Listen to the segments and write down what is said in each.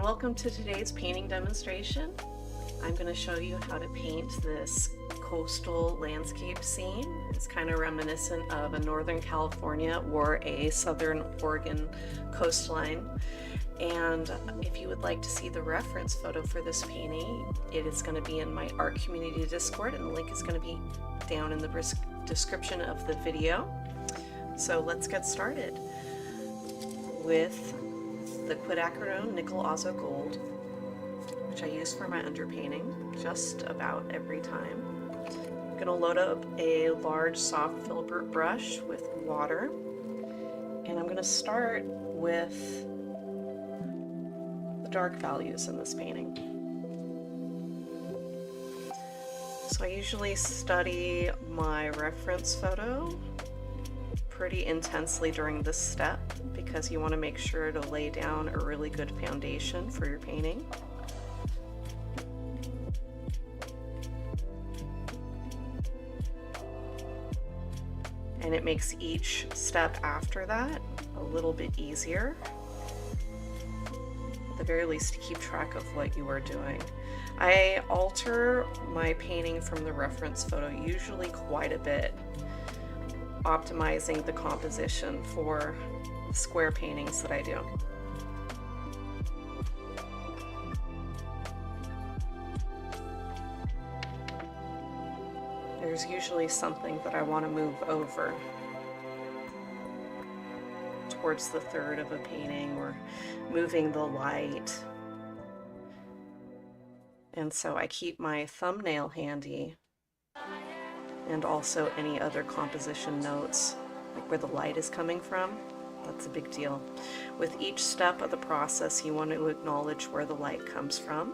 welcome to today's painting demonstration. I'm going to show you how to paint this coastal landscape scene. It's kind of reminiscent of a Northern California or a Southern Oregon coastline. And if you would like to see the reference photo for this painting, it is going to be in my art community Discord, and the link is going to be down in the description of the video. So let's get started with the quinacridone nickel azo gold, which I use for my underpainting just about every time. I'm going to load up a large soft filbert brush with water, and I'm going to start with the dark values in this painting. So I usually study my reference photo pretty intensely during this step because you want to make sure to lay down a really good foundation for your painting. And it makes each step after that a little bit easier, at the very least, to keep track of what you are doing. I alter my painting from the reference photo usually quite a bit, optimizing the composition for square paintings that I do. There's usually something that I want to move over towards the third of a painting, or moving the light. And so I keep my thumbnail handy, and also any other composition notes, like where the light is coming from. That's a big deal. With each step of the process, you want to acknowledge where the light comes from.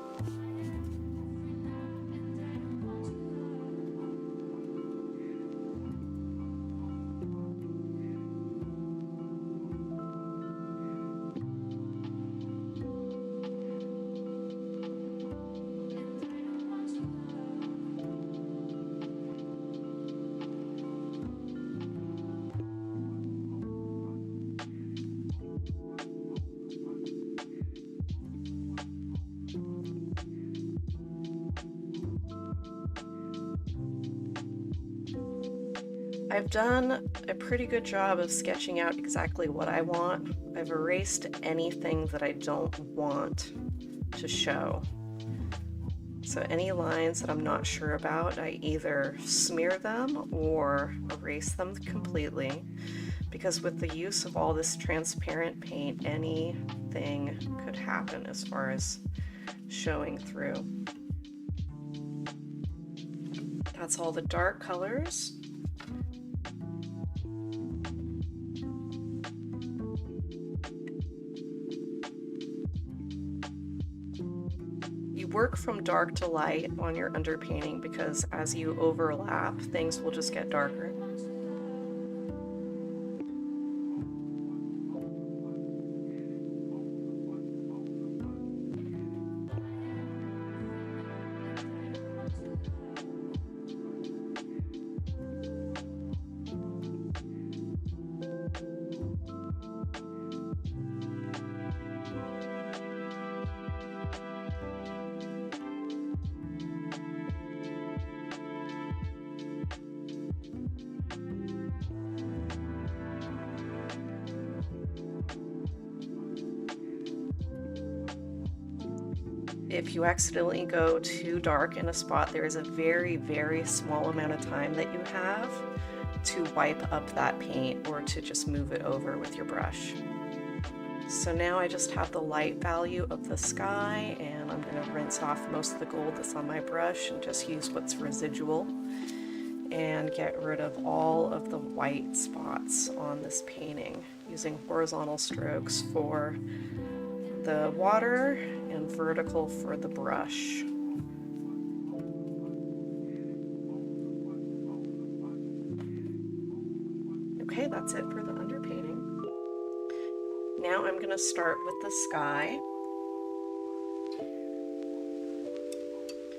I've done a pretty good job of sketching out exactly what I want. I've erased anything that I don't want to show. So any lines that I'm not sure about, I either smear them or erase them completely, because with the use of all this transparent paint, anything could happen as far as showing through. That's all the dark colors. Work from dark to light on your underpainting, because as you overlap, things will just get darker. If you accidentally go too dark in a spot, there is a very, very small amount of time that you have to wipe up that paint or to just move it over with your brush. So now I just have the light value of the sky, and I'm going to rinse off most of the gold that's on my brush and just use what's residual and get rid of all of the white spots on this painting using horizontal strokes for the water and vertical for the brush. Okay, that's it for the underpainting. Now I'm going to start with the sky.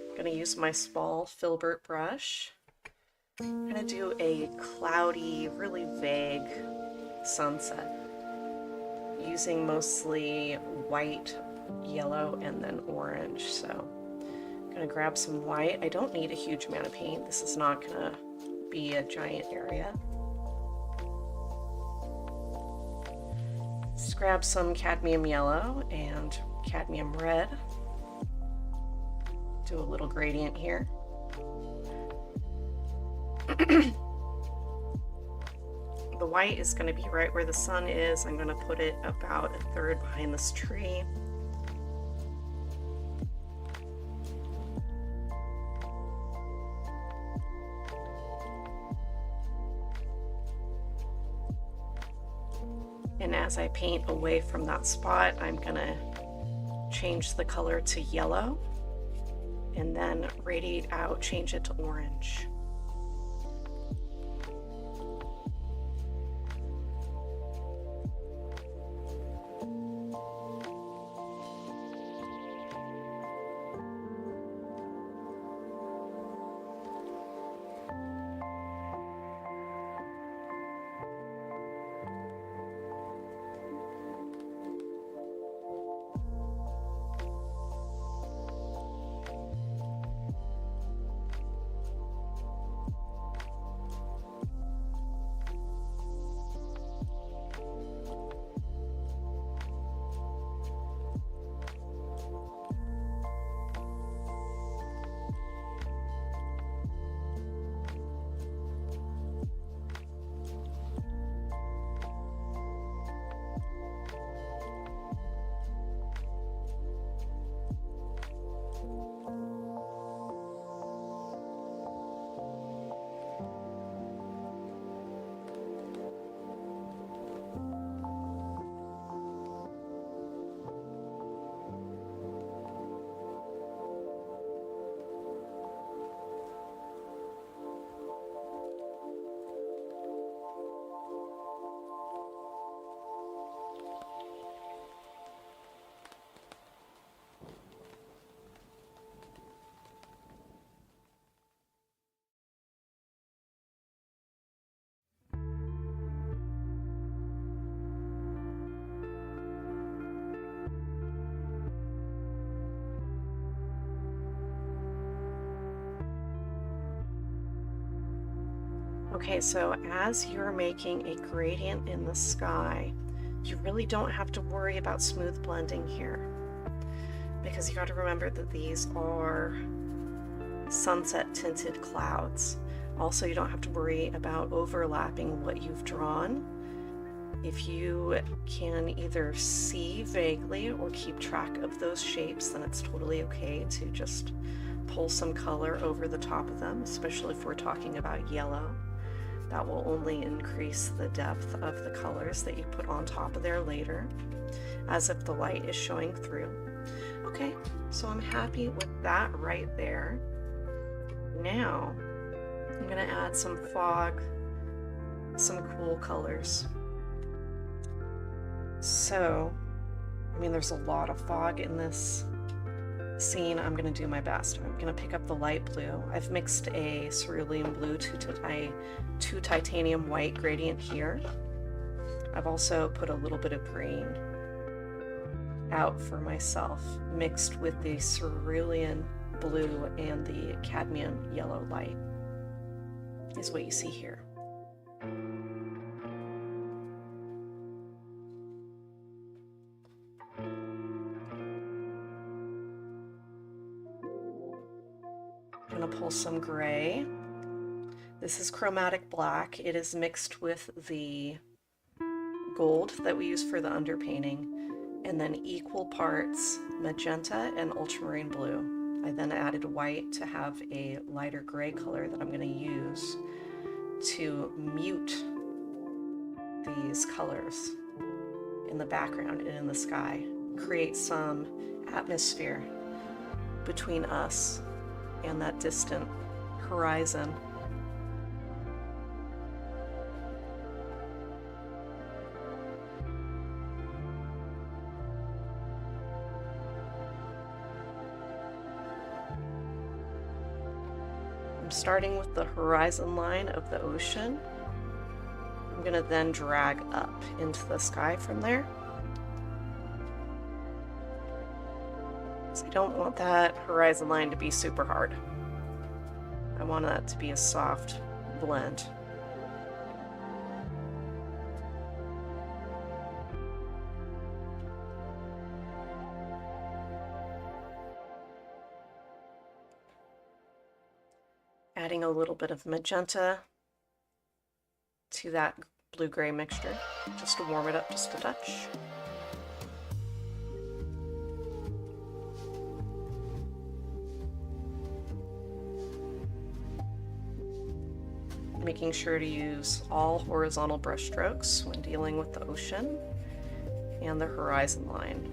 I'm going to use my small filbert brush. I'm going to do a cloudy, really vague sunset, using mostly white yellow and then orange. So I'm gonna grab some white. I don't need a huge amount of paint. This is not gonna be a giant area. Let's grab some cadmium yellow and cadmium red. Do a little gradient here. The white is going to be right where the sun is. I'm going to put it about a third behind this tree. And as I paint away from that spot, I'm going to change the color to yellow and then radiate out, change it to orange. Okay, so as you're making a gradient in the sky, you really don't have to worry about smooth blending here, because you got to remember that these are sunset tinted clouds. Also, you don't have to worry about overlapping what you've drawn. If you can either see vaguely or keep track of those shapes, then it's totally okay to just pull some color over the top of them, especially if we're talking about yellow. That will only increase the depth of the colors that you put on top of there later, as if the light is showing through. Okay, so I'm happy with that right there. Now, I'm gonna add some fog, some cool colors. So, I mean, there's a lot of fog in this scene. I'm gonna do my best. I'm gonna pick up the light blue. I've mixed a cerulean blue to titanium white gradient here. I've also put a little bit of green out for myself, mixed with the cerulean blue and the cadmium yellow light, is what you see here. I'm gonna pull some gray. This is chromatic black. It is mixed with the gold that we use for the underpainting, and then equal parts magenta and ultramarine blue. I then added white to have a lighter gray color that I'm going to use to mute these colors in the background and in the sky, create some atmosphere between us and that distant horizon. Starting with the horizon line of the ocean, I'm going to then drag up into the sky from there. don't want that horizon line to be super hard. I want that to be a soft blend. Adding a little bit of magenta to that blue-gray mixture, just to warm it up just a touch. Making sure to use all horizontal brush strokes when dealing with the ocean and the horizon line.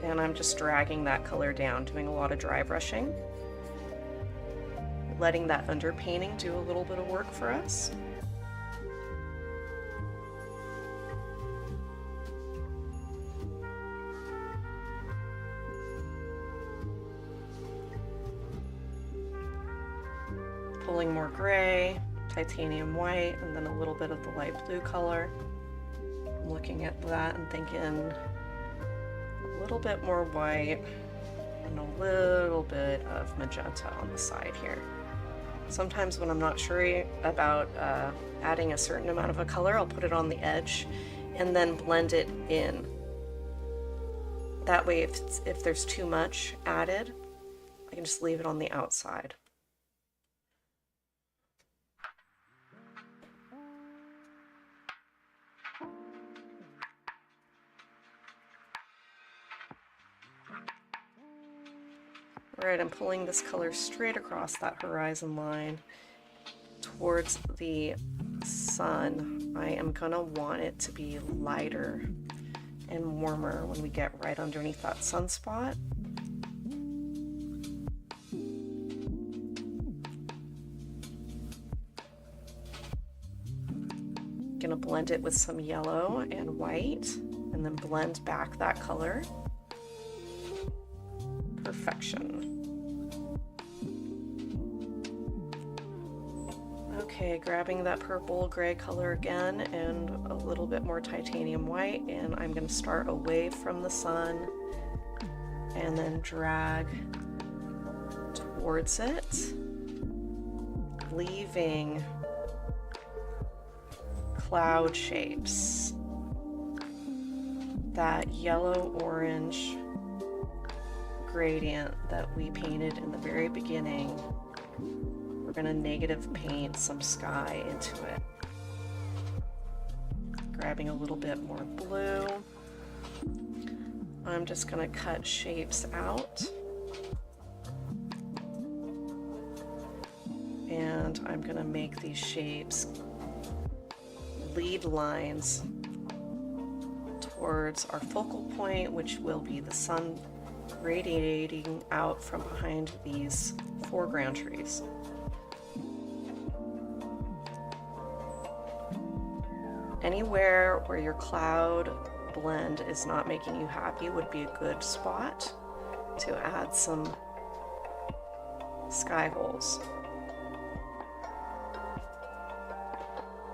And I'm just dragging that color down, doing a lot of dry brushing, letting that underpainting do a little bit of work for us. Pulling more gray, titanium white, and then a little bit of the light blue color. I'm looking at that and thinking a little bit more white and a little bit of magenta on the side here. Sometimes when I'm not sure about adding a certain amount of a color, I'll put it on the edge and then blend it in. That way, if there's too much added, I can just leave it on the outside. Alright, I'm pulling this color straight across that horizon line towards the sun. I am gonna want it to be lighter and warmer when we get right underneath that sunspot. Gonna blend it with some yellow and white and then blend back that color. Perfection. Okay, grabbing that purple gray color again and a little bit more titanium white, and I'm going to start away from the sun and then drag towards it, leaving cloud shapes. That yellow-orange gradient that we painted in the very beginning, we're going to negative paint some sky into it. Grabbing a little bit more blue. I'm just going to cut shapes out. And I'm going to make these shapes lead lines towards our focal point, which will be the sun radiating out from behind these foreground trees. Anywhere where your cloud blend is not making you happy would be a good spot to add some sky holes.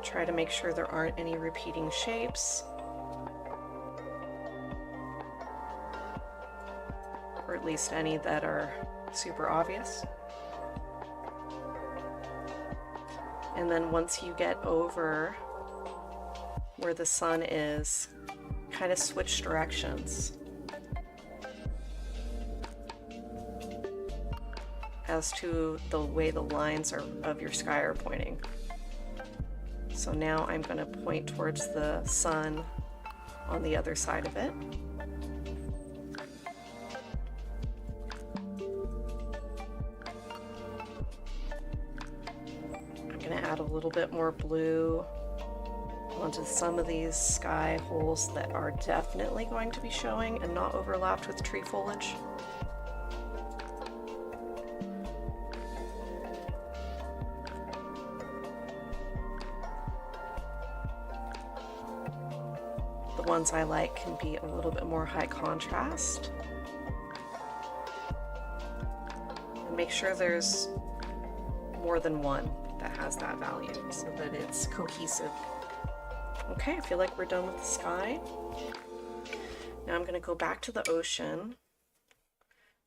Try to make sure there aren't any repeating shapes, or at least any that are super obvious. And then once you get over where the sun is, kind of switch directions as to the way the lines of your sky are pointing. So now I'm going to point towards the sun on the other side of it. I'm going to add a little bit more blue onto some of these sky holes that are definitely going to be showing and not overlapped with tree foliage. The ones I like can be a little bit more high contrast. And make sure there's more than one that has that value so that it's cohesive. Okay, I feel like we're done with the sky. Now I'm going to go back to the ocean.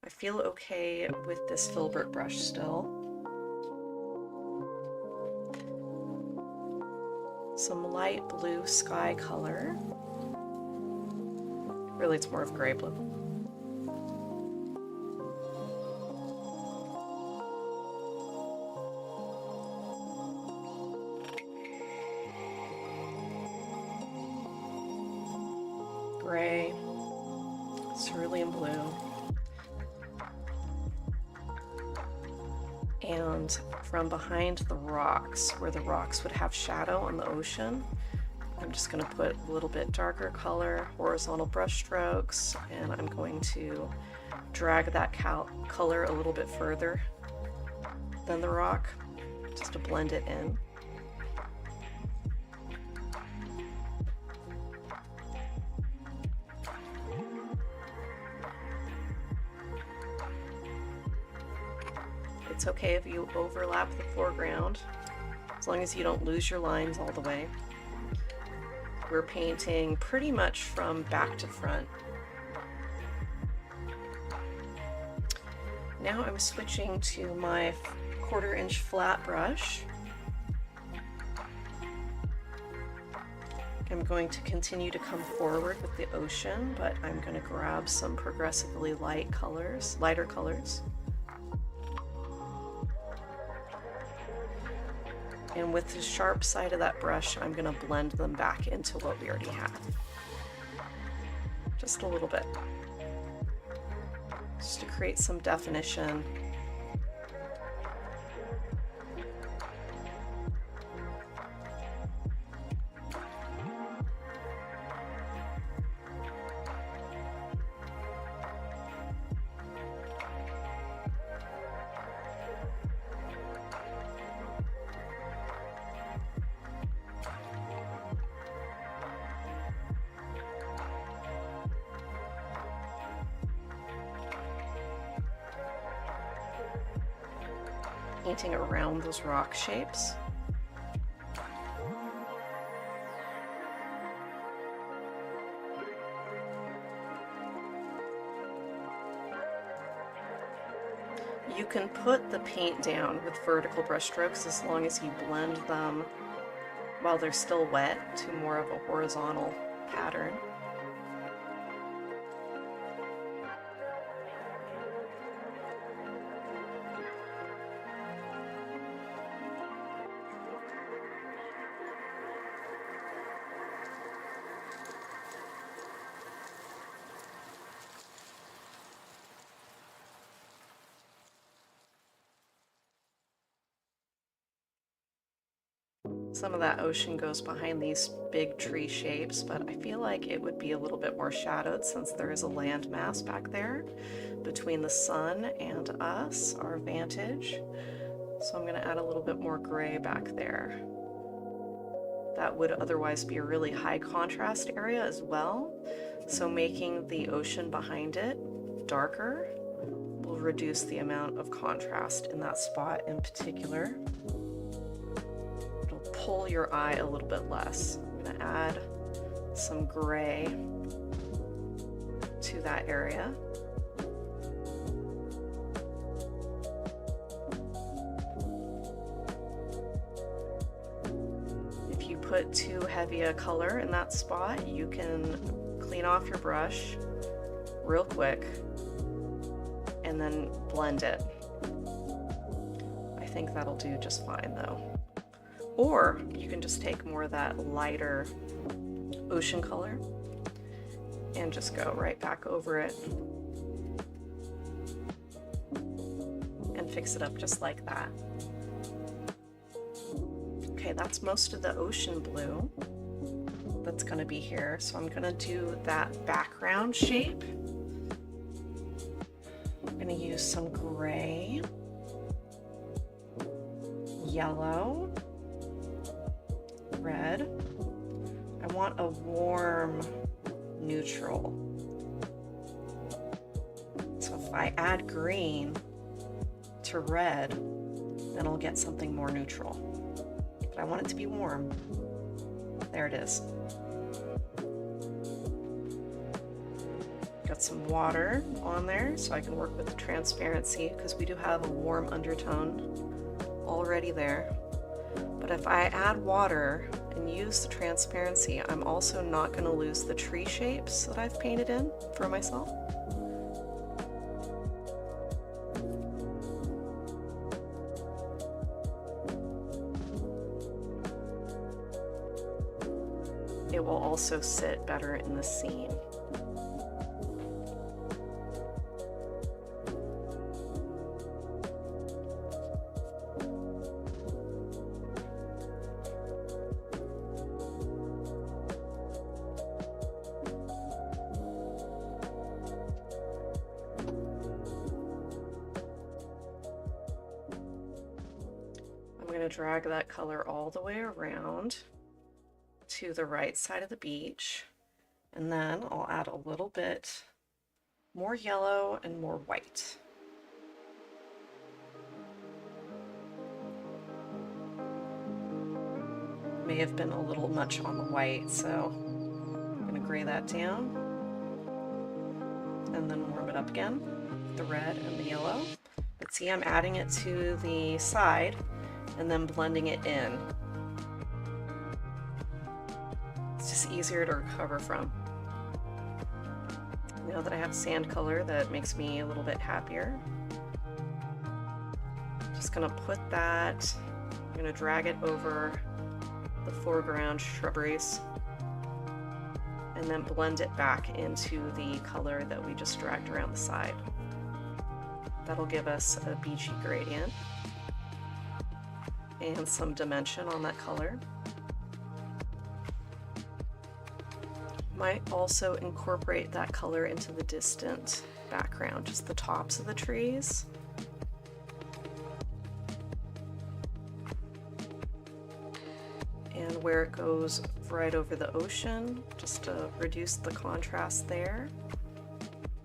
I feel okay with this filbert brush still. Some light blue sky color. Really, it's more of gray blue. Gray, cerulean blue, and from behind the rocks, where the rocks would have shadow on the ocean, I'm just going to put a little bit darker color, horizontal brush strokes, and I'm going to drag that color a little bit further than the rock, just to blend it in. It's okay if you overlap the foreground, as long as you don't lose your lines all the way. We're painting pretty much from back to front. Now I'm switching to my 1/4 inch flat brush. I'm going to continue to come forward with the ocean, but I'm going to grab some progressively lighter colors. And with the sharp side of that brush, I'm going to blend them back into what we already have. Just a little bit. Just to create some definition. Painting around those rock shapes. You can put the paint down with vertical brush strokes as long as you blend them while they're still wet to more of a horizontal pattern. Some of that ocean goes behind these big tree shapes, but I feel like it would be a little bit more shadowed since there is a land mass back there between the sun and us, our vantage. So I'm going to add a little bit more gray back there. That would otherwise be a really high contrast area as well. So making the ocean behind it darker will reduce the amount of contrast in that spot in particular. Pull your eye a little bit less. I'm going to add some gray to that area. If you put too heavy a color in that spot, you can clean off your brush real quick and then blend it. I think that'll do just fine though. Or you can just take more of that lighter ocean color and just go right back over it and fix it up just like that. Okay, that's most of the ocean blue that's going to be here. So I'm going to do that background shape. I'm going to use some gray, yellow, red. I want a warm neutral. So if I add green to red, then I'll get something more neutral. But I want it to be warm. There it is. Got some water on there so I can work with the transparency, because we do have a warm undertone already there. But if I add water and use the transparency, I'm also not going to lose the tree shapes that I've painted in for myself. It will also sit better in the scene. I'm going to drag that color all the way around to the right side of the beach, and then I'll add a little bit more yellow and more white. May have been a little much on the white, so I'm going to gray that down and then warm it up again, the red and the yellow. But see, I'm adding it to the side and then blending it in. It's just easier to recover from. Now that I have sand color, that makes me a little bit happier. Just gonna put that, I'm gonna drag it over the foreground shrubberies and then blend it back into the color that we just dragged around the side. That'll give us a beachy gradient and some dimension on that color. Might also incorporate that color into the distant background, just the tops of the trees. And where it goes right over the ocean, just to reduce the contrast there,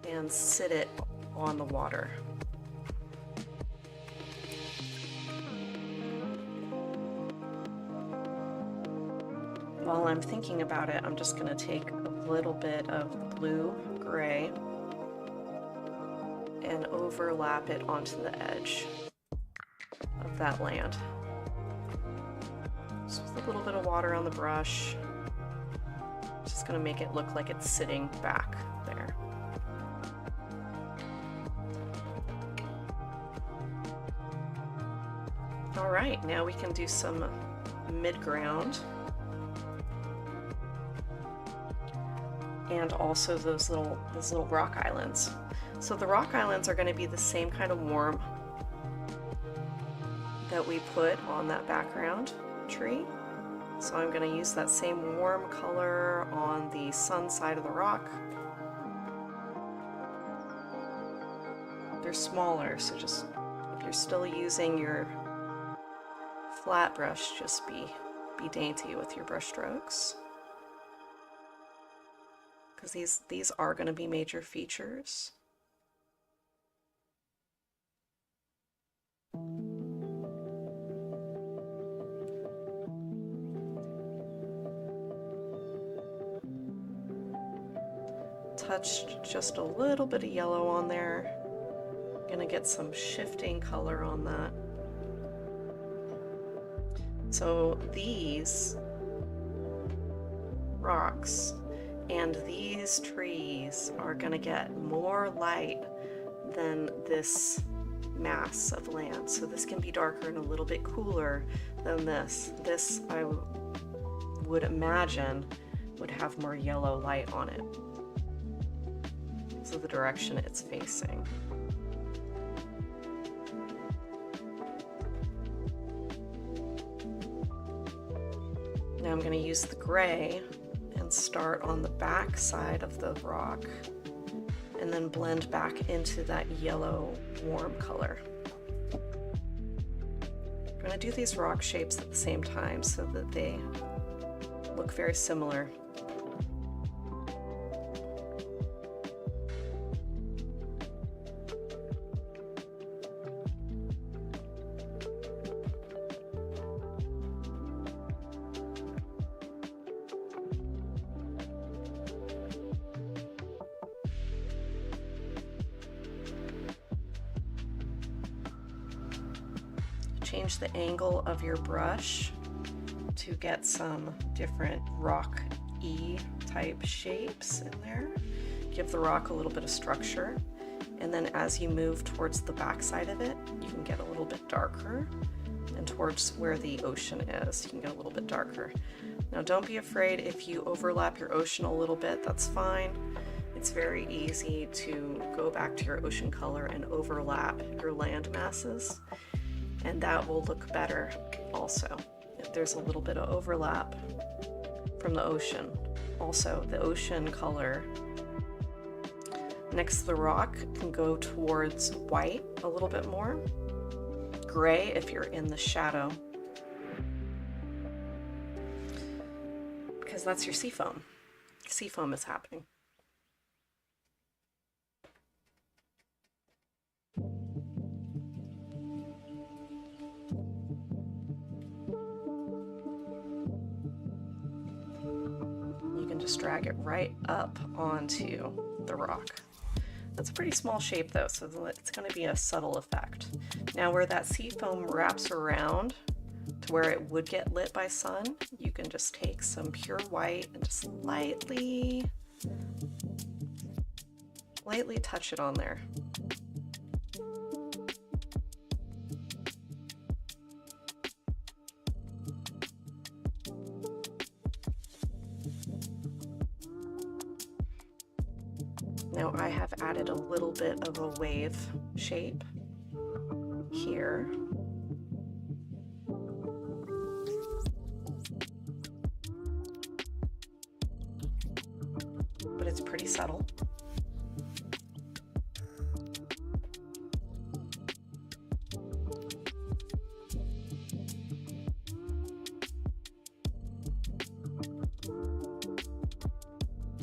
and sit it on the water. While I'm thinking about it, I'm just going to take a little bit of blue gray and overlap it onto the edge of that land. Just with a little bit of water on the brush, just going to make it look like it's sitting back there. All right, now we can do some mid-ground. And also those little rock islands. So the rock islands are going to be the same kind of warm that we put on that background tree. So I'm going to use that same warm color on the sun side of the rock. They're smaller, so just if you're still using your flat brush, just be dainty with your brush strokes. Because these are going to be major features. Touched just a little bit of yellow on there. Gonna get some shifting color on that. So these rocks and these trees are going to get more light than this mass of land. So this can be darker and a little bit cooler than this. This, I would imagine, would have more yellow light on it. So the direction it's facing. Now I'm going to use the gray and start on the back side of the rock and then blend back into that yellow warm color. I'm going to do these rock shapes at the same time so that they look very similar. change the angle of your brush to get some different rock-y type shapes in there. Give the rock a little bit of structure, and then as you move towards the back side of it, you can get a little bit darker, and towards where the ocean is, you can get a little bit darker. Now don't be afraid if you overlap your ocean a little bit, that's fine. It's very easy to go back to your ocean color and overlap your land masses, and that will look better also if there's a little bit of overlap from the ocean. Also, the ocean color next to the rock can go towards white a little bit more, gray if you're in the shadow, because that's your sea foam. Sea foam is happening. You can just drag it right up onto the rock. That's a pretty small shape though, so it's going to be a subtle effect. Now where that sea foam wraps around to where it would get lit by sun, you can just take some pure white and just lightly touch it on there. Now I have added a little bit of a wave shape here. But it's pretty subtle.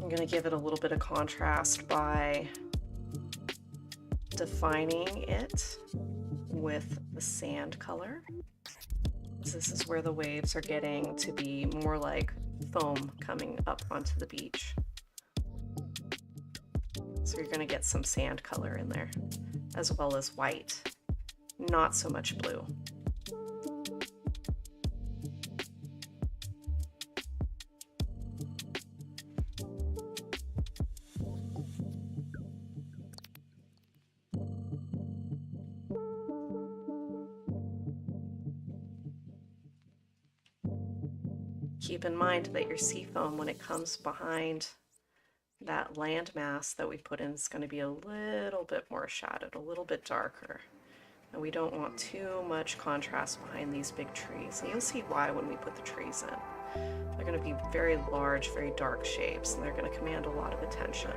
I'm going to give it a little bit of contrast by defining it with the sand color. This is where the waves are getting to be more like foam coming up onto the beach. So you're going to get some sand color in there, as well as white, not so much blue. Keep in mind that your sea foam, when it comes behind that land mass that we put in, is going to be a little bit more shadowed, a little bit darker. And we don't want too much contrast behind these big trees. And you'll see why when we put the trees in. They're going to be very large, very dark shapes, and they're going to command a lot of attention.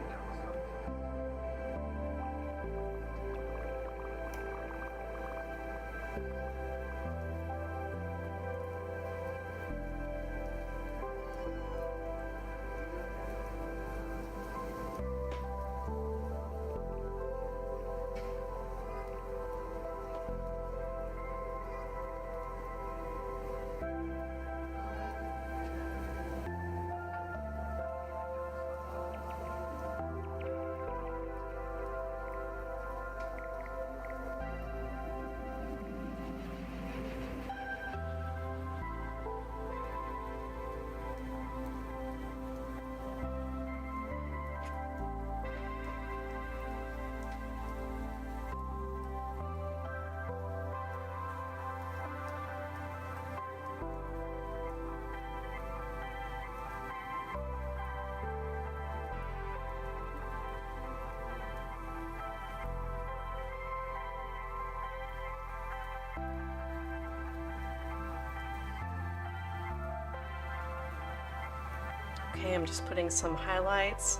Okay, I'm just putting some highlights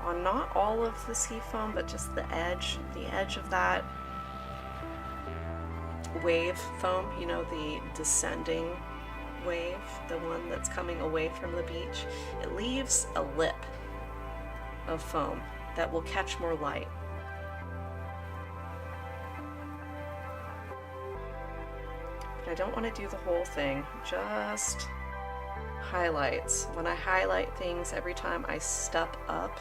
on not all of the sea foam, but just the edge of that wave foam, you know, the descending wave, the one that's coming away from the beach. It leaves a lip of foam that will catch more light. But I don't want to do the whole thing, just highlights. When I highlight things, every time I step up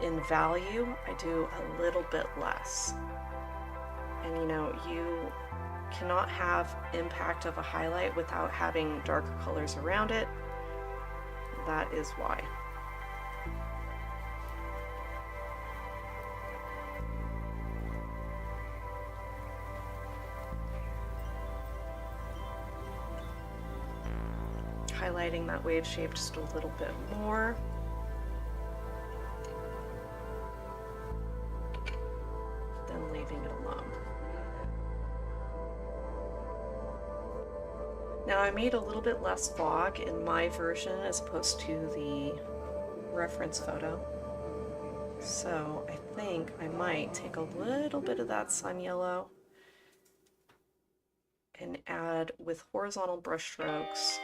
in value, I do a little bit less. And you know, cannot have impact of a highlight without having darker colors around it. That is why. Highlighting that wave shape just a little bit more. Then leaving it alone. Now I made a little bit less fog in my version as opposed to the reference photo. So I think I might take a little bit of that sun yellow and add with horizontal brush strokes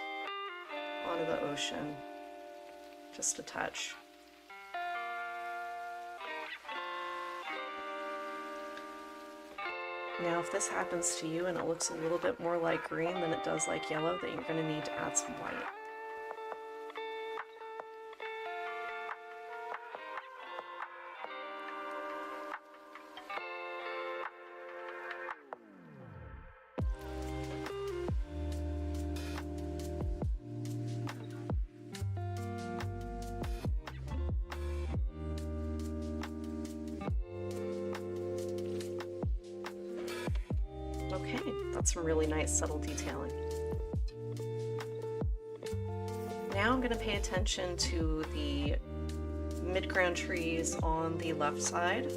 onto the ocean, just a touch. Now if this happens to you and it looks a little bit more like green than it does like yellow, then you're going to need to add some white. Okay, that's some really nice subtle detailing. Now I'm going to pay attention to the midground trees on the left side.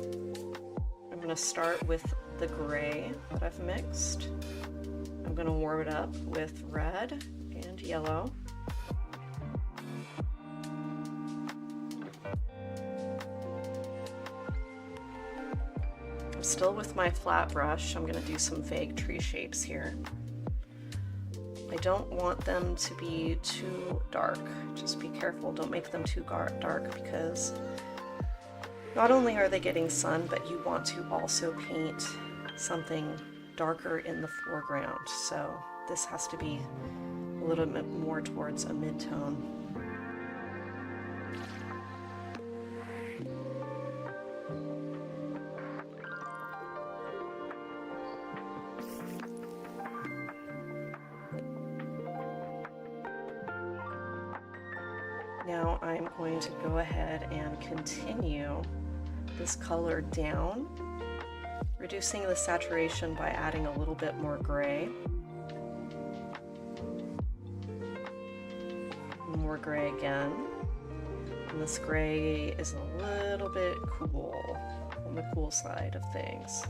I'm going to start with the gray that I've mixed. I'm going to warm it up with red and yellow. Still with my flat brush, I'm going to do some vague tree shapes here. I don't want them to be too dark. Just be careful, don't make them too dark, because not only are they getting sun, but you want to also paint something darker in the foreground. So this has to be a little bit more towards a mid-tone. Now I'm going to go ahead and continue this color down, reducing the saturation by adding a little bit more gray. More gray again. And this gray is a little bit cool, on the cool side of things.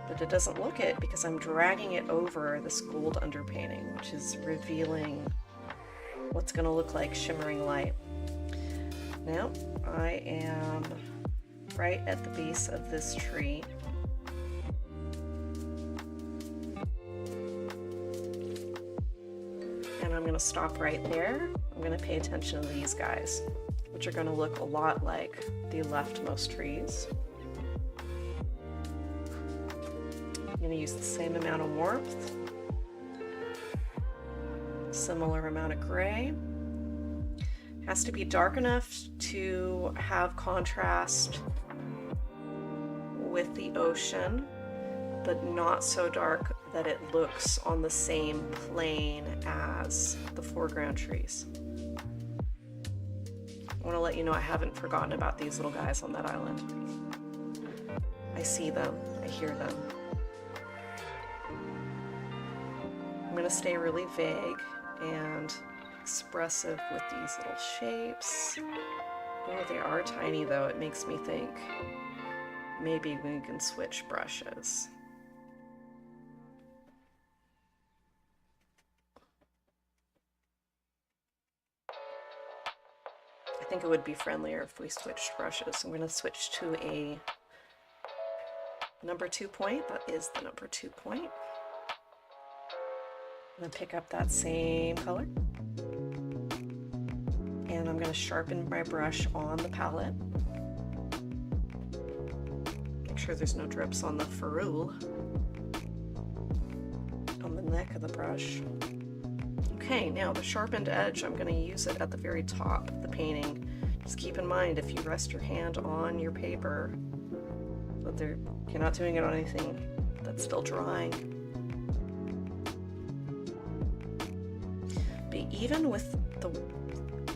But it doesn't look it because I'm dragging it over this gold underpainting, which is revealing what's going to look like shimmering light. Now I am right at the base of this tree. And I'm going to stop right there. I'm going to pay attention to these guys, which are going to look a lot like the leftmost trees. I'm going to use the same amount of warmth. Similar amount of gray. Has to be dark enough to have contrast with the ocean, but not so dark that it looks on the same plane as the foreground trees. I want to let you know I haven't forgotten about these little guys on that island. I see them, I hear them. I'm going to stay really vague and expressive with these little shapes. Oh, they are tiny though. It makes me think maybe we can switch brushes. I think it would be friendlier if we switched brushes. I'm going to switch to a number 2 point. That is the number 2 point. I'm going to pick up that same color. And I'm going to sharpen my brush on the palette. Make sure there's no drips on the ferrule, on the neck of the brush. Okay, now the sharpened edge, I'm going to use it at the very top of the painting. Just keep in mind, if you rest your hand on your paper, that you're not doing it on anything that's still drying. But even with the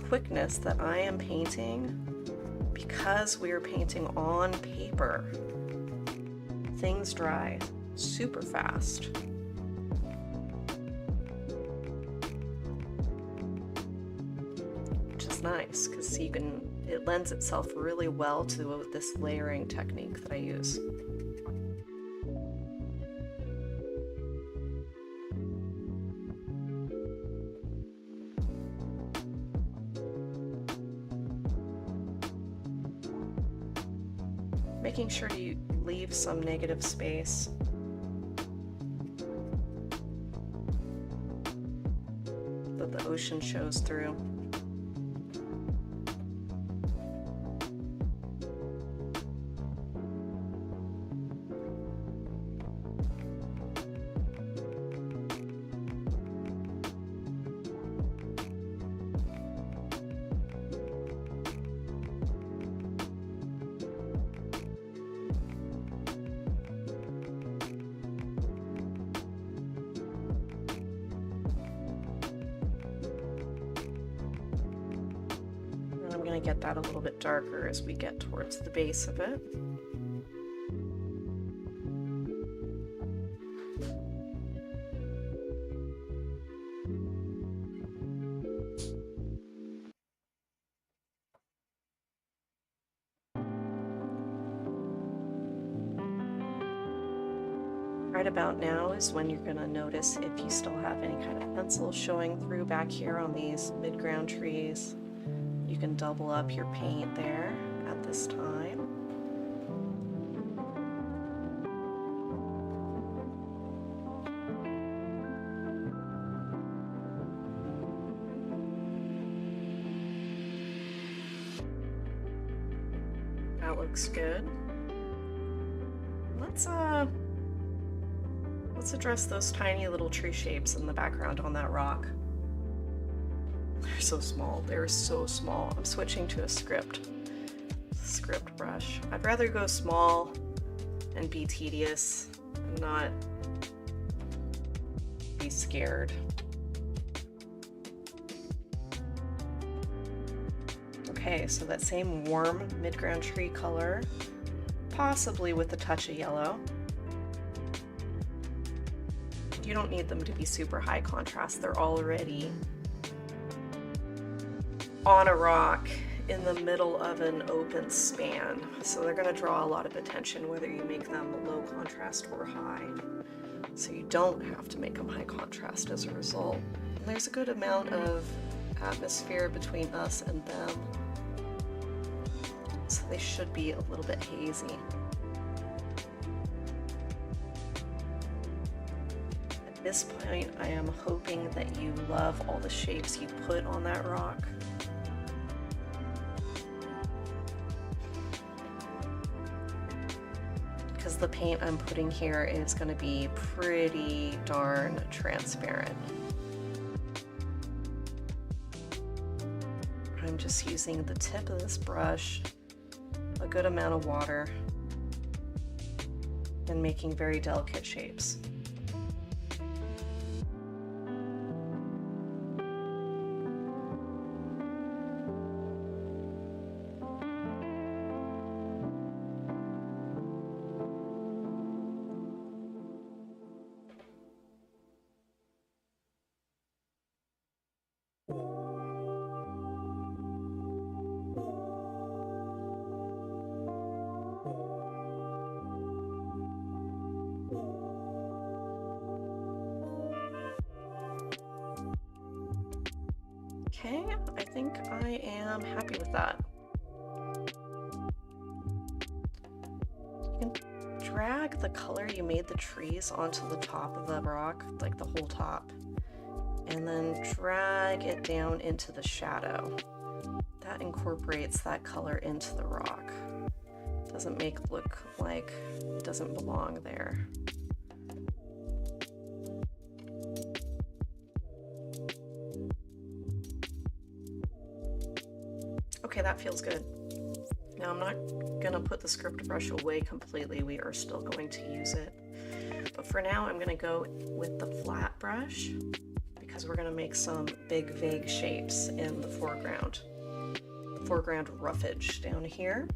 quickness that I am painting, because we are painting on paper, things dry super fast. Which is nice because it lends itself really well to this layering technique that I use. Making sure you leave some negative space. That the ocean shows through. I'm going to get that a little bit darker as we get towards the base of it. Right about now is when you're going to notice if you still have any kind of pencil showing through back here on these mid-ground trees. You can double up your paint there at this time. That looks good. Let's address those tiny little tree shapes in the background on that rock. They're so small. They're so small. I'm switching to a script brush. I'd rather go small and be tedious and not be scared. Okay, so that same warm mid-ground tree color, possibly with a touch of yellow. You don't need them to be super high contrast. They're already on a rock in the middle of an open span, so they're going to draw a lot of attention whether you make them low contrast or high. So you don't have to make them high contrast as a result. And there's a good amount of atmosphere between us and them, so they should be a little bit hazy. At this point, I am hoping that you love all the shapes you put on that rock. Because the paint I'm putting here is going to be pretty darn transparent. I'm just using the tip of this brush, a good amount of water, and making very delicate shapes. Okay, I think I am happy with that. You can drag the color you made the trees onto the top of the rock, like the whole top, and then drag it down into the shadow. That incorporates that color into the rock. Doesn't make it look like it doesn't belong there. Okay, that feels good. Now I'm not gonna put the script brush away completely. We are still going to use it. But for now, I'm gonna go with the flat brush because because we're going to make some big vague shapes in the foreground. The foreground roughage down here.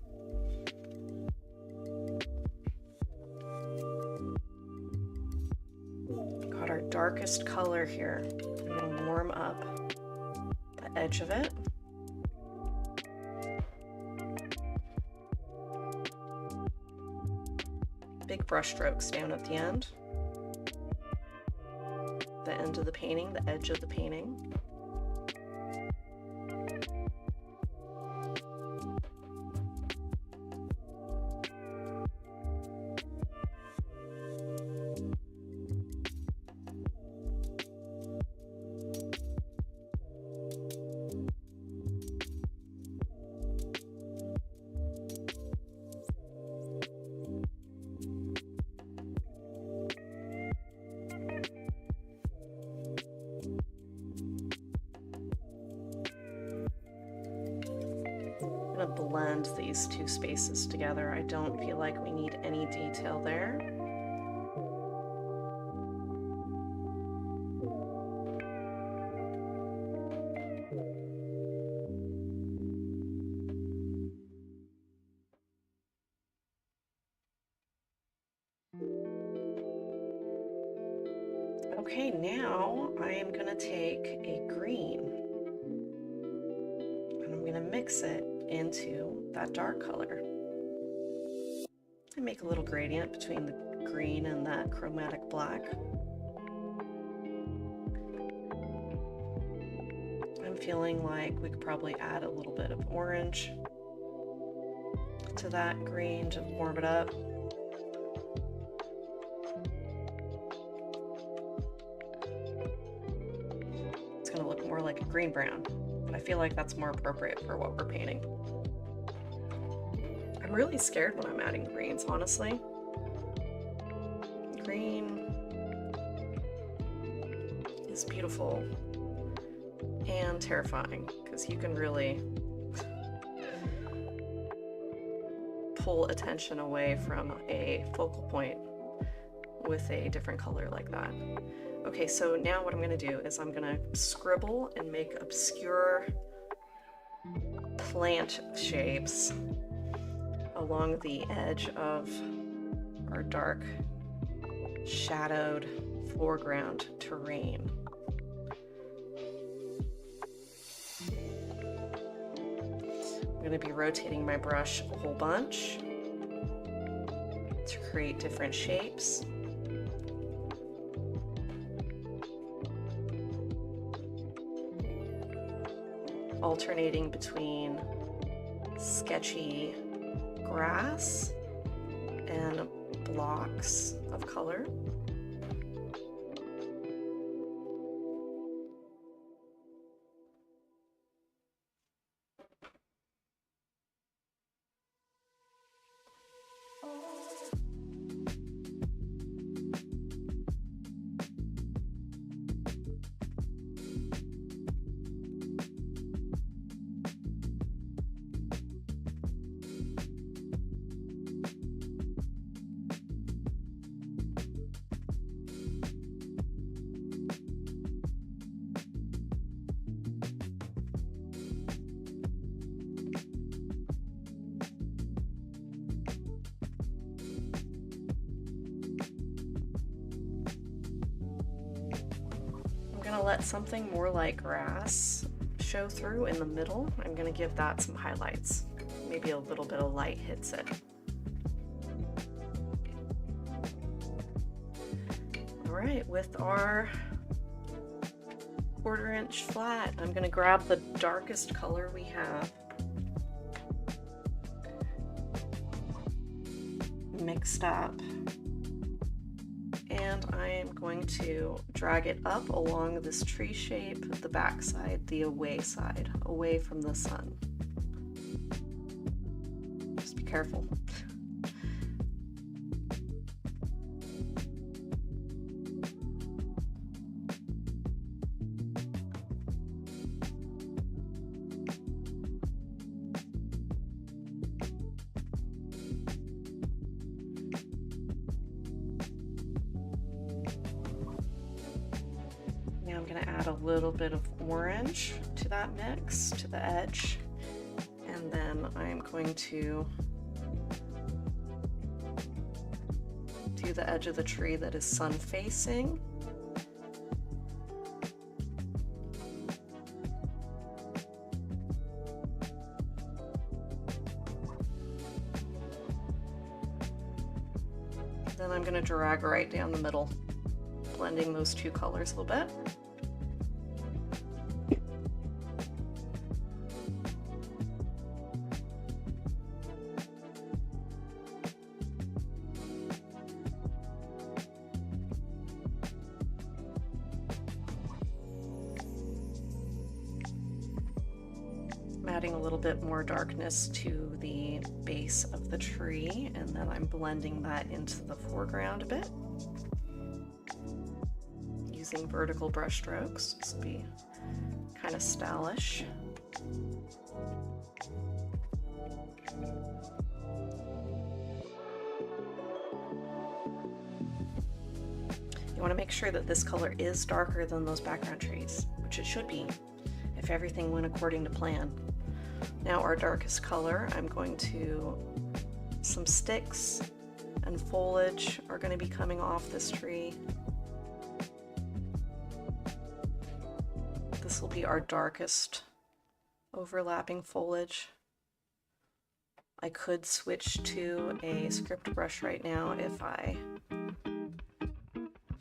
Got our darkest color here. I'm going to warm up the edge of it. Big brush strokes down at the end of the painting, the edge of the painting. Blend these two spaces together. I don't feel like we need any detail there. Okay, now I am going to take a green and I'm going to mix it into that dark color. I make a little gradient between the green and that chromatic black. I'm feeling like we could probably add a little bit of orange to that green to warm it up. It's going to look more like a green brown. I feel like that's more appropriate for what we're painting. I'm really scared when I'm adding greens, honestly. Green is beautiful and terrifying because you can really pull attention away from a focal point with a different color like that. Okay, so now what I'm going to do is I'm going to scribble and make obscure plant shapes along the edge of our dark shadowed foreground terrain. I'm going to be rotating my brush a whole bunch to create different shapes. Alternating between sketchy grass and blocks of color. Let something more like grass show through in the middle. I'm going to give that some highlights. Maybe a little bit of light hits it. All right, with our 1/4 inch flat, I'm going to grab the darkest color we have, mixed up, and I am going to drag it up along this tree shape, the back side, the away side, away from the sun. Just be careful. going to add a little bit of orange to that mix, to the edge, and then I'm going to do the edge of the tree that is sun facing. Then I'm going to drag right down the middle, blending those two colors a little bit. I'm adding a little bit more darkness to the base of the tree, and then I'm blending that into the foreground a bit. Using vertical brush strokes. This will be kind of stylish. You want to make sure that this color is darker than those background trees, which it should be if everything went according to plan. Now our darkest color, I'm going to, some sticks and foliage are going to be coming off this tree. This will be our darkest overlapping foliage. I could switch to a script brush right now if I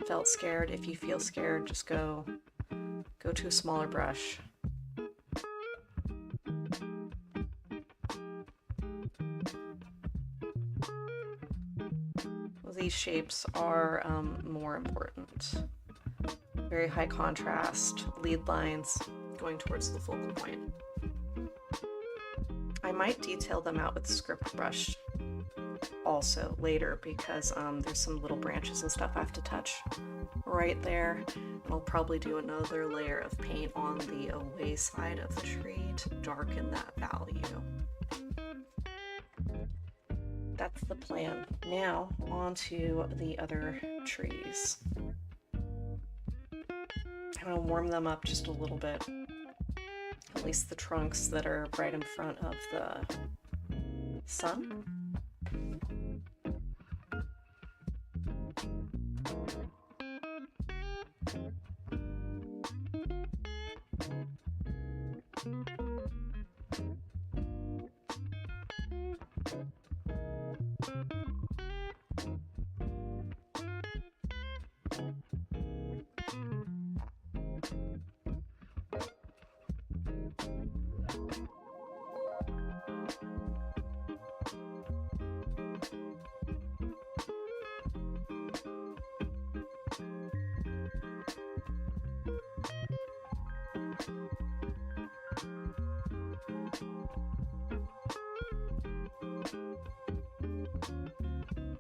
felt scared. If you feel scared, just go to a smaller brush. These shapes are more important. Very high contrast, lead lines going towards the focal point. I might detail them out with the script brush also later because there's some little branches and stuff I have to touch right there. I'll probably do another layer of paint on the away side of the tree to darken that value. That's the plan. Now on to the other trees. I'm going to warm them up just a little bit, at least the trunks that are right in front of the sun.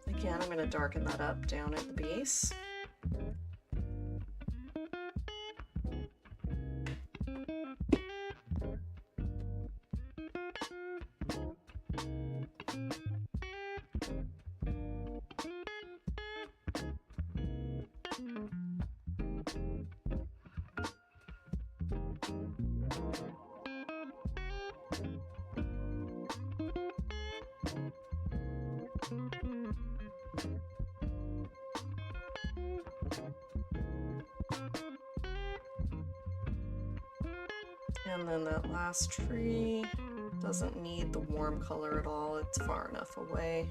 Again, I'm going to darken that up down at the base. And then that last tree doesn't need the warm color at all, it's far enough away.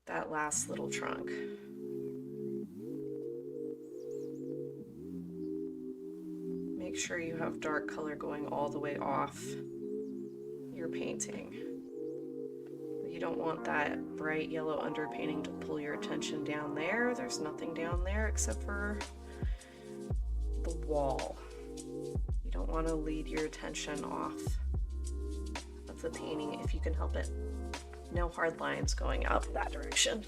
That last little trunk. Make sure you have dark color going all the way off your painting. You don't want that bright yellow underpainting to pull your attention down there. There's nothing down there except for the wall. You don't want to lead your attention off of the painting if you can help it. No hard lines going out that direction.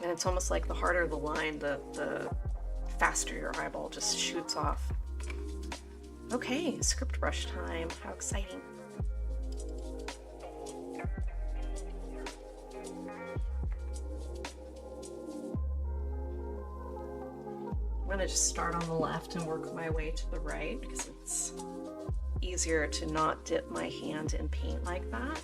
And it's almost like the harder the line, the faster your eyeball just shoots off. Okay, script brush time. How exciting. going to just start on the left and work my way to the right because it's easier to not dip my hand in paint like that.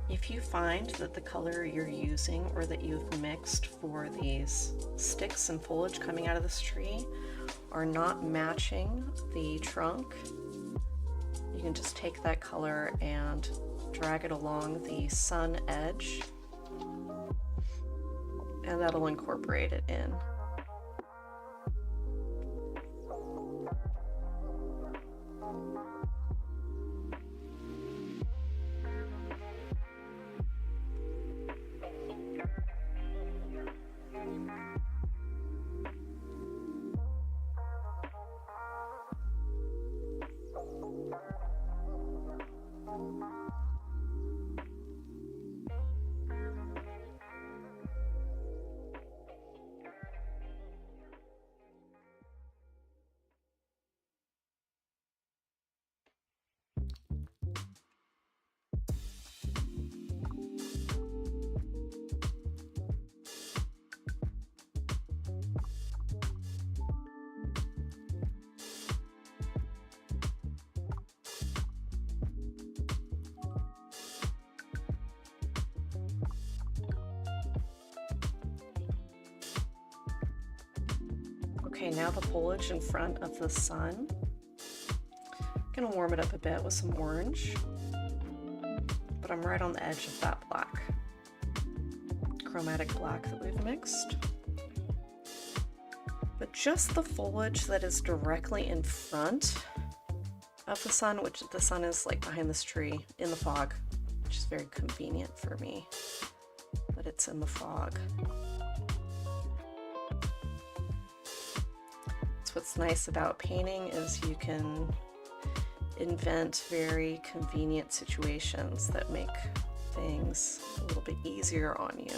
If you find that the color you're using or that you've mixed for these sticks and foliage coming out of this tree are not matching the trunk, you can just take that color and drag it along the sun edge, and that'll incorporate it in. Okay, now the foliage in front of the sun. I'm gonna warm it up a bit with some orange, but I'm right on the edge of that black, chromatic black that we've mixed. But just the foliage that is directly in front of the sun, which the sun is like behind this tree in the fog, which is very convenient for me, but it's in the fog. What's nice about painting is you can invent very convenient situations that make things a little bit easier on you.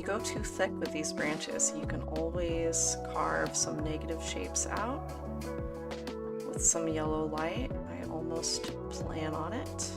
go too thick with these branches, you can always carve some negative shapes out with some yellow light. I almost plan on it.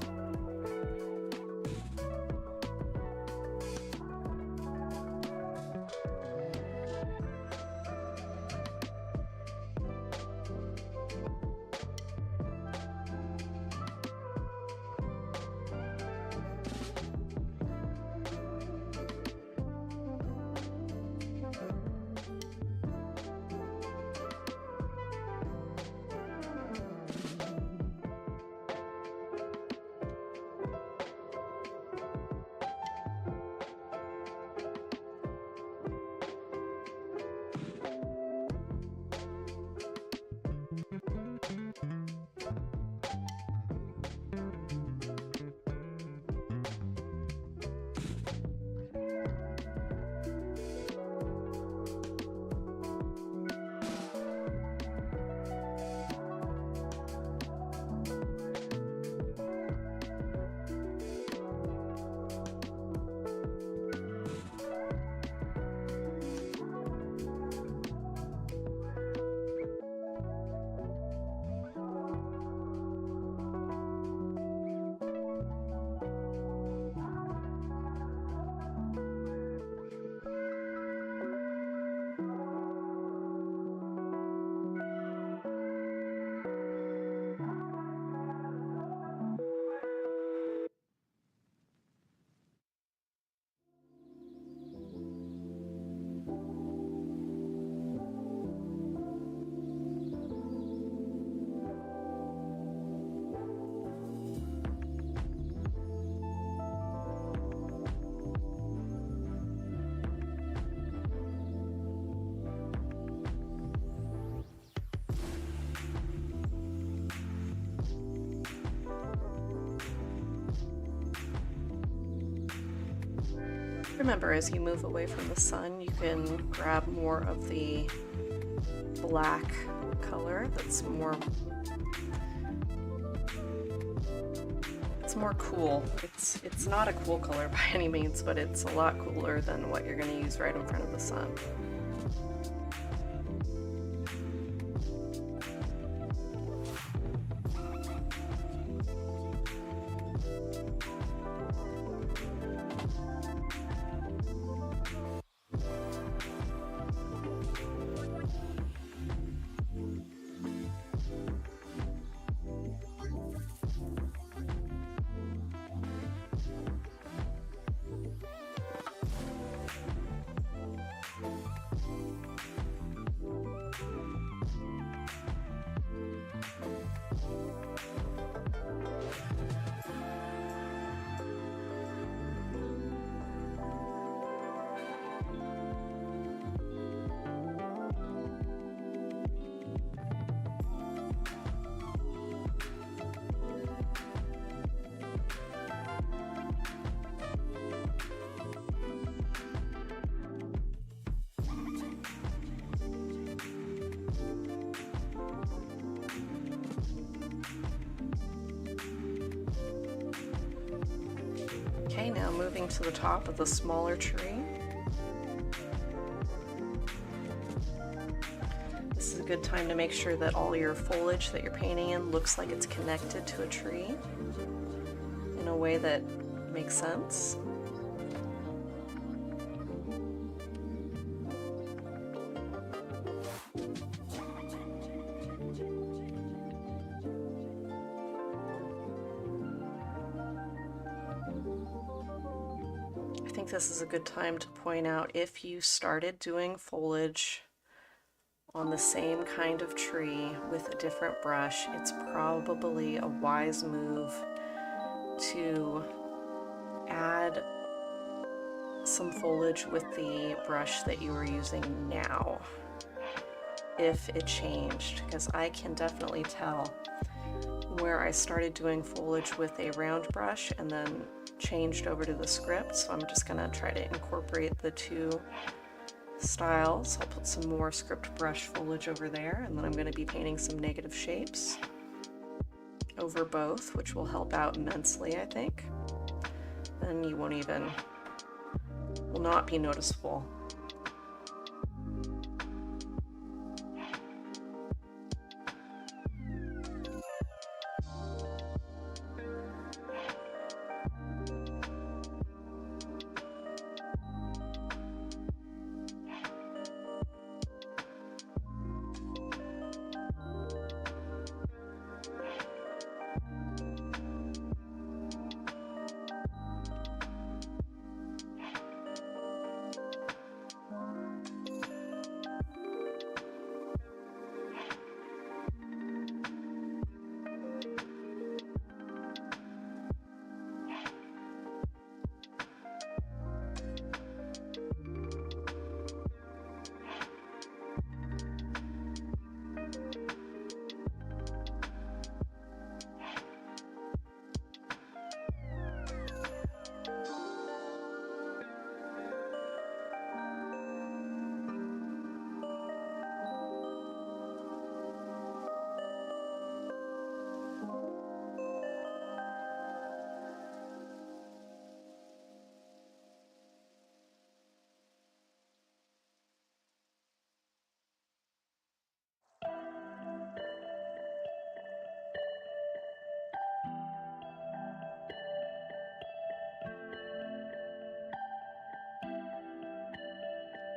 Remember, as you move away from the sun, you can grab more of the black color that's more cool. It's not a cool color by any means, but it's a lot cooler than what you're going to use right in front of the sun. Okay, now moving to the top of the smaller tree. This is a good time to make sure that all your foliage that you're painting in looks like it's connected to a tree in a way that makes sense. I think this is a good time to point out, if you started doing foliage on the same kind of tree with a different brush, it's probably a wise move to add some foliage with the brush that you are using now, if it changed, because I can definitely tell where I started doing foliage with a round brush and then changed over to the script. So I'm just gonna try to incorporate the two styles. I'll put some more script brush foliage over there, and then I'm going to be painting some negative shapes over both, which will help out immensely, I think. Then you won't even will not be noticeable.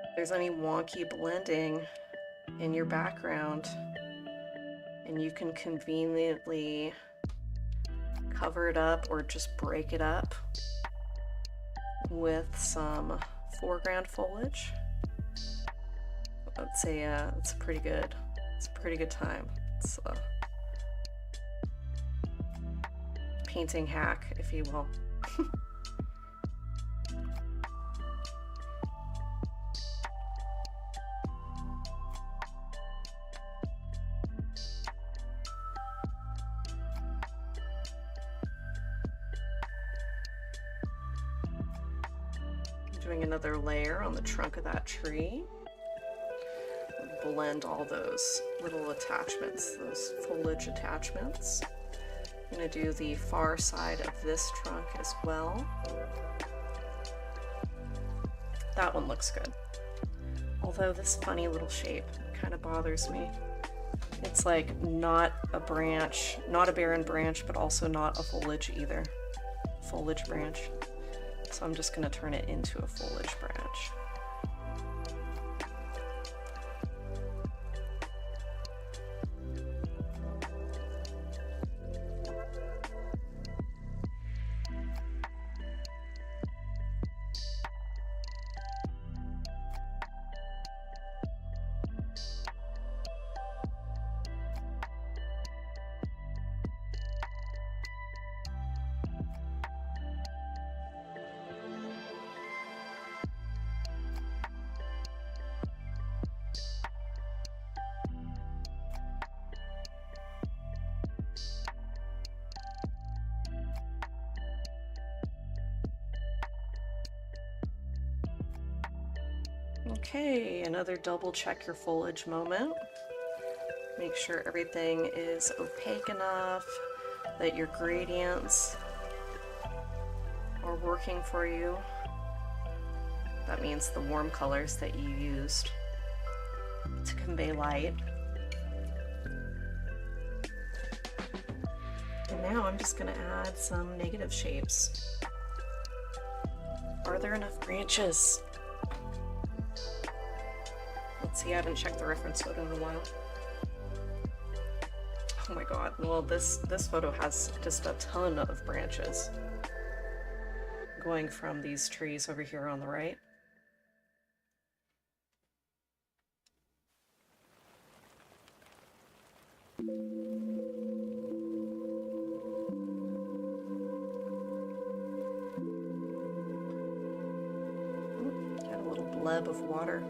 If there's any wonky blending in your background, and you can conveniently cover it up or just break it up with some foreground foliage, I'd say it's a pretty good time. It's a painting hack, if you will. Doing another layer on the trunk of that tree. Blend all those little attachments, those foliage attachments. I'm going to do the far side of this trunk as well. That one looks good. Although this funny little shape kind of bothers me. It's like not a branch, not a barren branch, but also not a foliage either. Foliage branch. So I'm just going to turn it into a foliage branch. Okay, another double check your foliage moment. Make sure everything is opaque enough, that your gradients are working for you. That means the warm colors that you used to convey light. And now I'm just going to add some negative shapes. Are there enough branches? Let's see, I haven't checked the reference photo in a while. Oh my god, well this photo has just a ton of branches going from these trees over here on the right. Got a little bleb of water.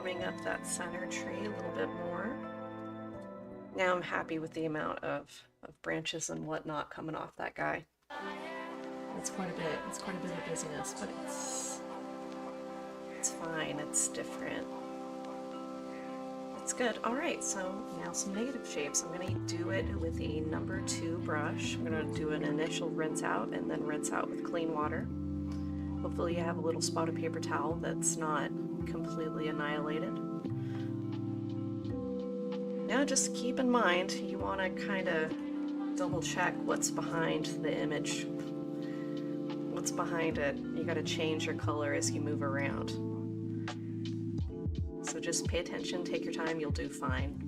warming up that center tree a little bit more. Now I'm happy with the amount of branches and whatnot coming off that guy. It's quite a bit. It's quite a bit of busyness, but it's fine. It's different. It's good. All right, so now some negative shapes. I'm going to do it with a number 2 brush. I'm going to do an initial rinse out and then rinse out with clean water. Hopefully you have a little spot of paper towel that's not completely annihilated. Now just keep in mind, you want to kind of double check what's behind the image. What's behind it. You got to change your color as you move around. So just pay attention, take your time, you'll do fine.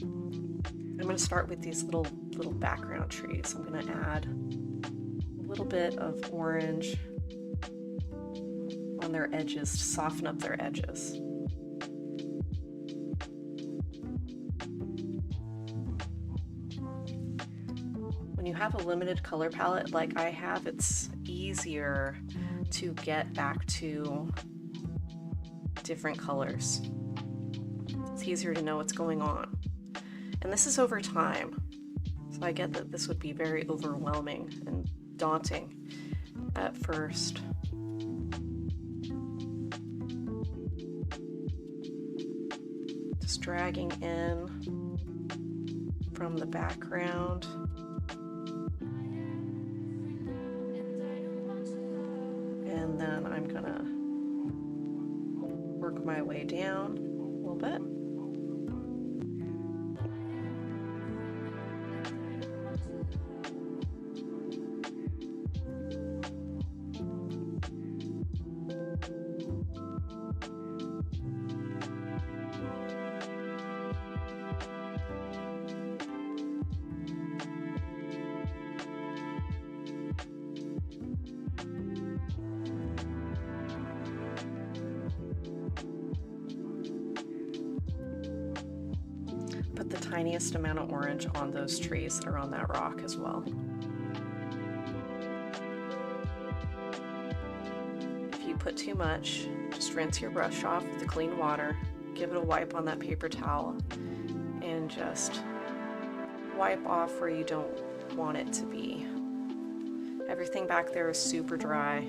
I'm going to start with these little background trees. I'm going to add a little bit of orange on their edges to soften up their edges. When you have a limited color palette like I have, it's easier to get back to different colors. It's easier to know what's going on. And this is over time. So I get that this would be very overwhelming and daunting at first. Just dragging in from the background. And then I'm gonna work my way down a little bit. Put the tiniest amount of orange on those trees that are on that rock as well. If you put too much, just rinse your brush off with the clean water, give it a wipe on that paper towel, and just wipe off where you don't want it to be. Everything back there is super dry.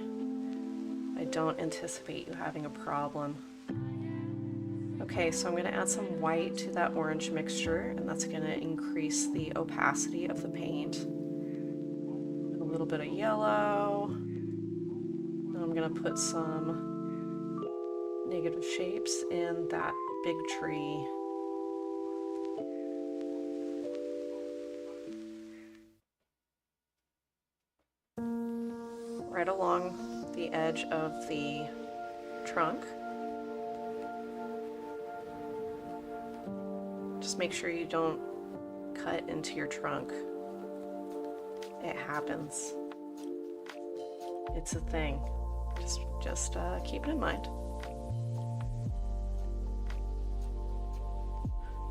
I don't anticipate you having a problem. Okay, so I'm going to add some white to that orange mixture, and that's going to increase the opacity of the paint. A little bit of yellow. And I'm going to put some negative shapes in that big tree. Right along the edge of the trunk. Just make sure you don't cut into your trunk. It happens. It's a thing. Just keep it in mind.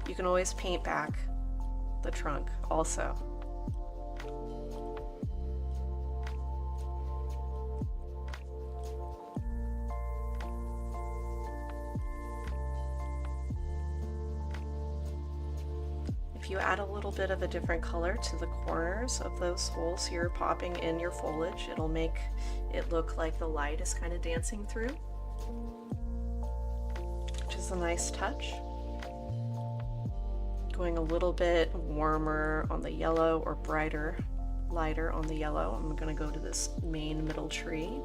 You can always paint back the trunk also. If you add a little bit of a different color to the corners of those holes you're popping in your foliage, it'll make it look like the light is kind of dancing through, which is a nice touch. Going a little bit warmer on the yellow or lighter on the yellow. I'm going to go to this main middle tree.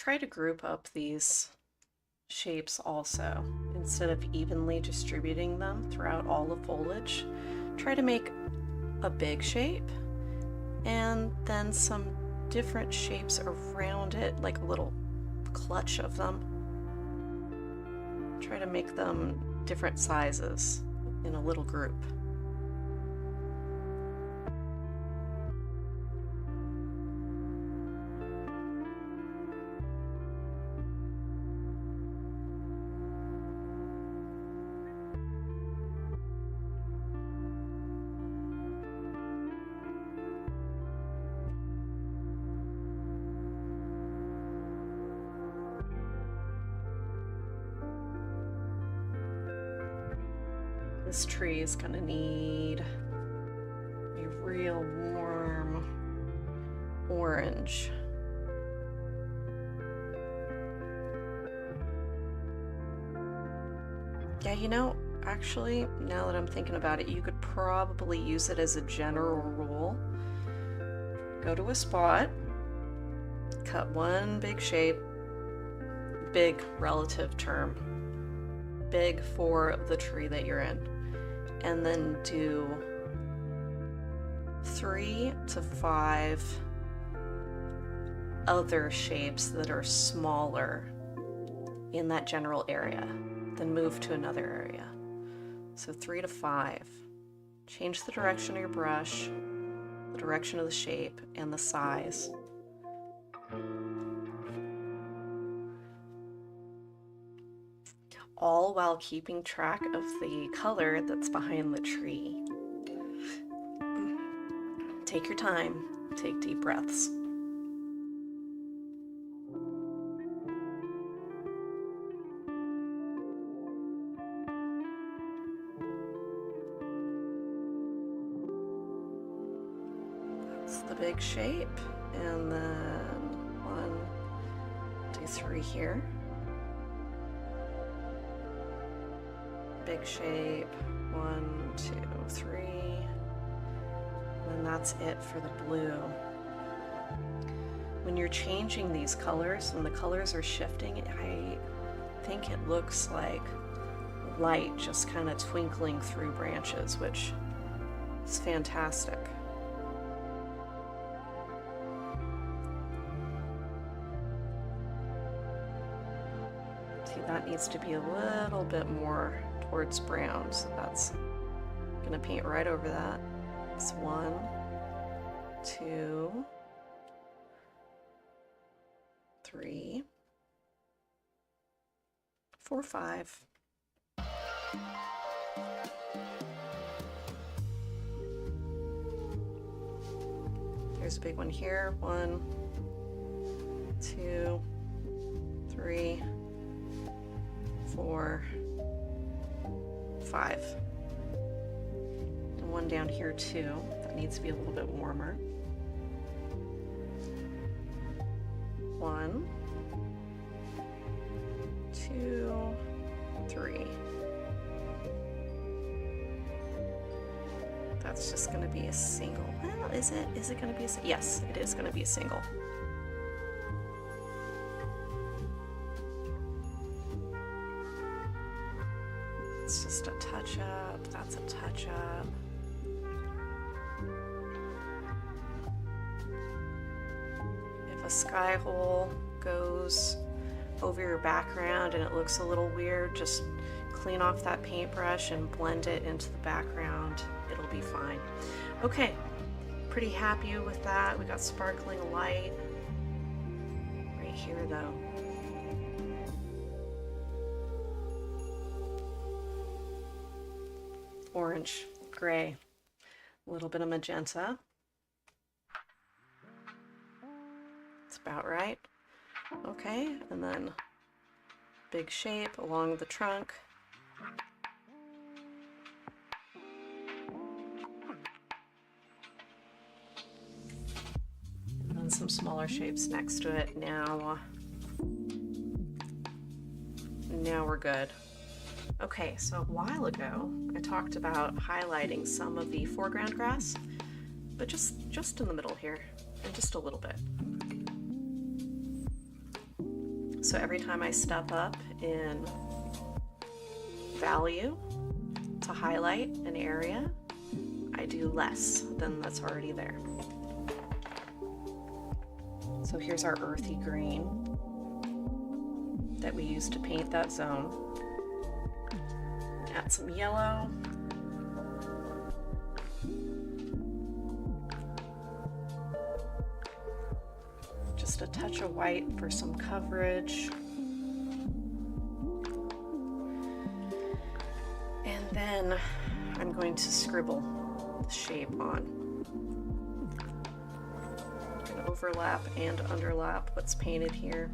try to group up these shapes also. Instead of evenly distributing them throughout all the foliage, try to make a big shape and then some different shapes around it, like a little clutch of them. Try to make them different sizes in a little group. This tree is gonna need a real warm orange. Yeah, you know, actually, now that I'm thinking about it, you could probably use it as a general rule. Go to a spot, cut one big shape, big relative term, big for the tree that you're in, and then do 3 to 5 other shapes that are smaller in that general area, then move to another area. So 3 to 5. Change the direction of your brush, the direction of the shape, and the size. All while keeping track of the color that's behind the tree. Take your time, take deep breaths. That's the big shape, and then 1, 2, 3 here. Big shape, 1, 2, 3, and that's it for the blue. When you're changing these colors and the colors are shifting, I think it looks like light just kind of twinkling through branches, which is fantastic. See, that needs to be a little bit more towards brown, so that's gonna paint right over that. It's 1, 2, 3, 4, 5. There's a big one here. 1, 2, 3, 4, 5. And one down here too. That needs to be a little bit warmer. 1, 2, 3. That's just going to be a single. Well, is it? Is it going to be a single? Yes, it is going to be a single. It's just a touch up. That's a touch up. If a sky hole goes over your background and it looks a little weird, just clean off that paintbrush and blend it into the background. It'll be fine. Okay, pretty happy with that. We got sparkling light right here though. Orange, gray, a little bit of magenta. It's about right. Okay, and then big shape along the trunk. And then some smaller shapes next to it. Now we're good. Okay, so a while ago I talked about highlighting some of the foreground grass, but just in the middle here, and just a little bit. So every time I step up in value to highlight an area, I do less than that's already there. So here's our earthy green that we used to paint that zone. Add some yellow. Just a touch of white for some coverage. And then I'm going to scribble the shape on. I'm going to overlap and underlap what's painted here.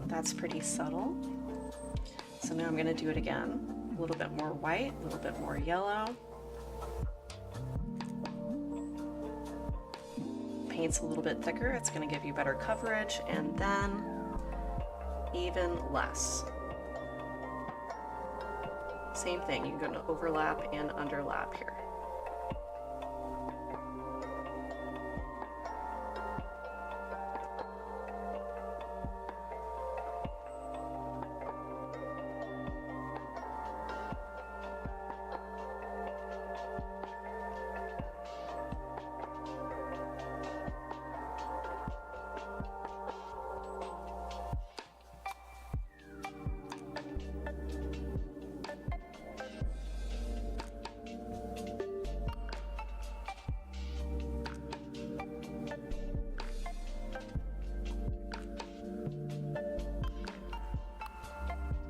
That's pretty subtle. So now I'm going to do it again. A little bit more white, a little bit more yellow. Paint's a little bit thicker, it's going to give you better coverage, and then even less. Same thing, you're going to overlap and underlap here.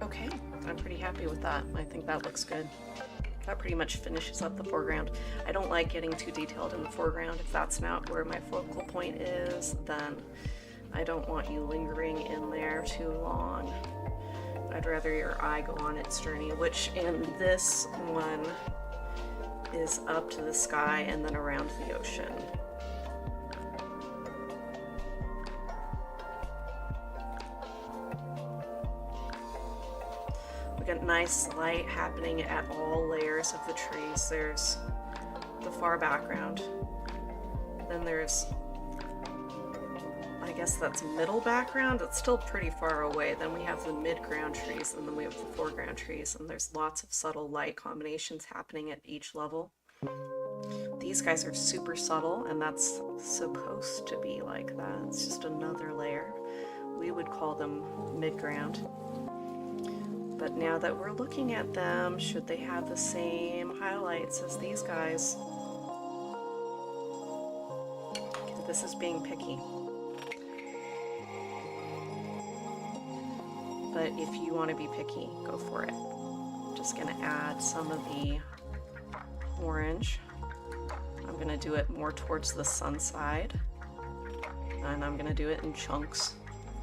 Okay, I'm pretty happy with that. I think that looks good. That pretty much finishes up the foreground. I don't like getting too detailed in the foreground. If that's not where my focal point is, then I don't want you lingering in there too long. I'd rather your eye go on its journey, which in this one is up to the sky and then around the ocean. We got nice light happening at all layers of the trees. There's the far background, then there's, I guess that's middle background. It's still pretty far away. Then we have the mid-ground trees, and then we have the foreground trees, and there's lots of subtle light combinations happening at each level. These guys are super subtle, and that's supposed to be like that. It's just another layer. We would call them mid-ground. But now that we're looking at them, should they have the same highlights as these guys? This is being picky. But if you want to be picky, go for it. I'm just going to add some of the orange. I'm going to do it more towards the sun side. And I'm going to do it in chunks,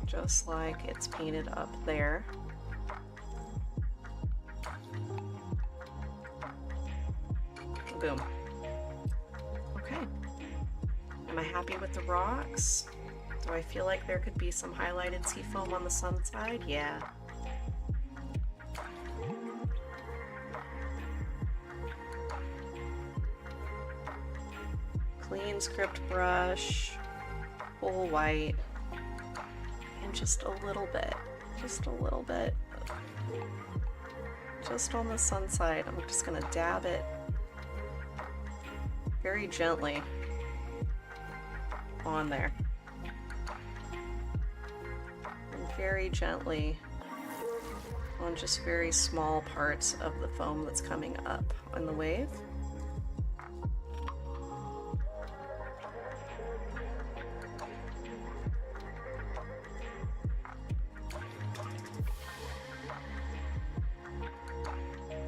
just like it's painted up there. Boom. Okay. Am I happy with the rocks? Do I feel like there could be some highlighted seafoam on the sun side? Yeah. Clean script brush, whole white, and just a little bit, just on the sun side. I'm just gonna dab it very gently on there. And very gently on just very small parts of the foam that's coming up on the wave.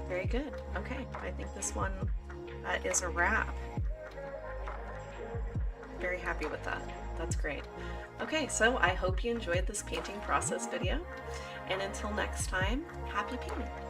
Very good. Okay, I think this one is a wrap. Very happy with that. That's great. Okay, so I hope you enjoyed this painting process video, and until next time, happy painting!